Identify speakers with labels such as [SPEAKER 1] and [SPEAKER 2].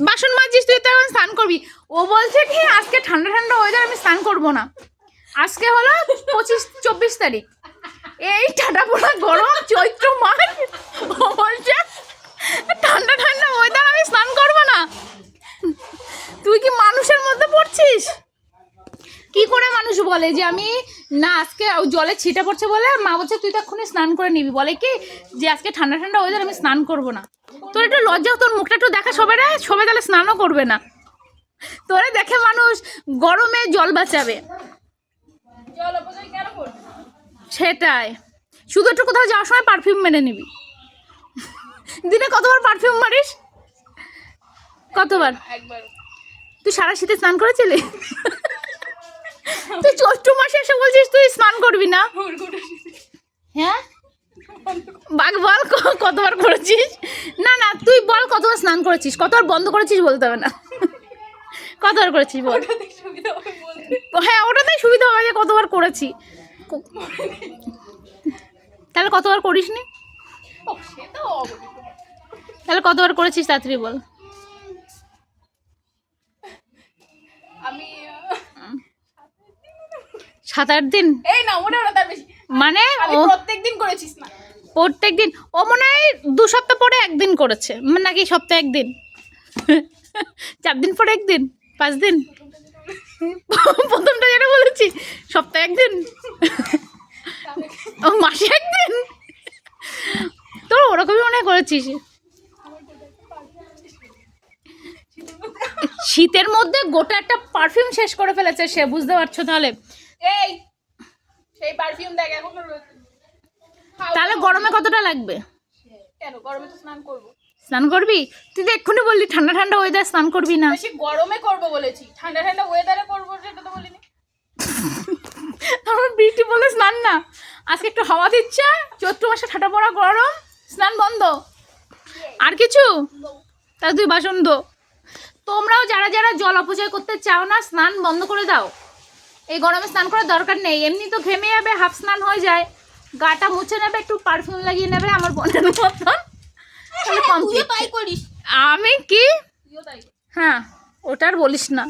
[SPEAKER 1] বাসন মাজছিস তুই, তো এখন স্নান করবি। ও বলছে কি আজকে ঠান্ডা ঠান্ডা ওয়েদার, আমি স্নান করবো না। আজকে হলো 24 তারিখ, এই ঠান্ডা পোড়া গরম চৈত্র মাস, ও বলছে ঠান্ডা ঠান্ডা ওয়েদার, আমি স্নান করবো না। তুই কি মানুষের মধ্যে পড়ছিস? কি করে মানুষ বলে যে আমি না, আজকে জলে ছিটে পড়ছে বলে মা বলছে তুই তো এক্ষুনি স্নান করে নিবি, বলে কি যে আজকে ঠান্ডা ঠান্ডা ওয়েদার, আমি স্নান করবো না। তোর একটু লজ্জা, তোর মুখটা একটু দেখা, সবাই তাহলে স্নানও করবে না। তোরে দেখে মানুষ গরমে জল বাঁচাবে, সেটাই। শুধু একটু কোথাও যাওয়ার সময় পারফিউম মেরে নিবি। দিনে কতবার পারফিউম মারিস? কতবার?
[SPEAKER 2] একবার।
[SPEAKER 1] তুই সারা শীতে স্নান করেছিলি? তুই চৈত্র মাসে এসে বলছিস তুই স্নান করবি না? হ্যাঁ বাঘ বল কতবার করেছিস? না না তুই বল কতবার স্নান করেছিস, কতবার বন্ধ করেছিস বলতে হবে না, কতবার করেছিস বল। হ্যাঁ ওটাতেই সুবিধা হবে যে কতবার করেছি। তাহলে কতবার করিস নি? তাহলে কতবার করেছিস তাড়াতাড়ি বল।
[SPEAKER 2] আমি
[SPEAKER 1] 7-8 দিন।
[SPEAKER 2] এই না মনে হয় তার বেশি,
[SPEAKER 1] মানে
[SPEAKER 2] আমি
[SPEAKER 1] ও
[SPEAKER 2] প্রত্যেকদিন করেছিস না?
[SPEAKER 1] প্রত্যেকদিন, ও মনে হয় 2 সপ্তাহ পরে একদিন করেছে, নাকি সপ্তাহে একদিন, 4 দিন পরে একদিন, 5 দিন। প্রথমটা যেটা বলেছি সপ্তাহে একদিন, ও মাসে একদিন, তোর ওরকমই মনে হয় করেছিস। শীতের মধ্যে গোটা একটা পারফিউম শেষ করে ফেলেছে সে, বুঝতে পারছো তাহলে?
[SPEAKER 2] এই সেই পারফিউম দেখ এখন রয়েছে।
[SPEAKER 1] তাহলে গরমে কতটা লাগবে?
[SPEAKER 2] কেন গরমে তো স্নান করব।
[SPEAKER 1] স্নান করবি? তুই তো এক্ষুনি বললি ঠান্ডা ঠান্ডা ওয়েদার, স্নান করবি না।
[SPEAKER 2] বেশি গরমে করব বলেছি, ঠান্ডা ঠান্ডা ওয়েদারে করব সেটা তো বলিনি।
[SPEAKER 1] আমার বিউটি বলে স্নান না, আজকে একটু হাওয়া দিচ্ছে, চৈত্র মাসে ঠাটা পড়া গরম, স্নান বন্ধ। আর কিছু? তাহলে তুই বাসন ধো। তোমরাও যারা যারা জল অপচয় করতে চাও না, স্নান বন্ধ করে দাও। এই গরমে স্নান করার দরকার নেই, এমনি তো ঘেমে যাবে, হাফ স্নান হয়ে যায়, গাটা মুছে নেবে, একটু পারফিউম লাগিয়ে নেবে আমার বোনের মতন, তাহলে কমপ্লিট।
[SPEAKER 2] তাই করিস?
[SPEAKER 1] আমি কি?
[SPEAKER 2] তুইও তাই।
[SPEAKER 1] হ্যাঁ ওটা আর বলিস না।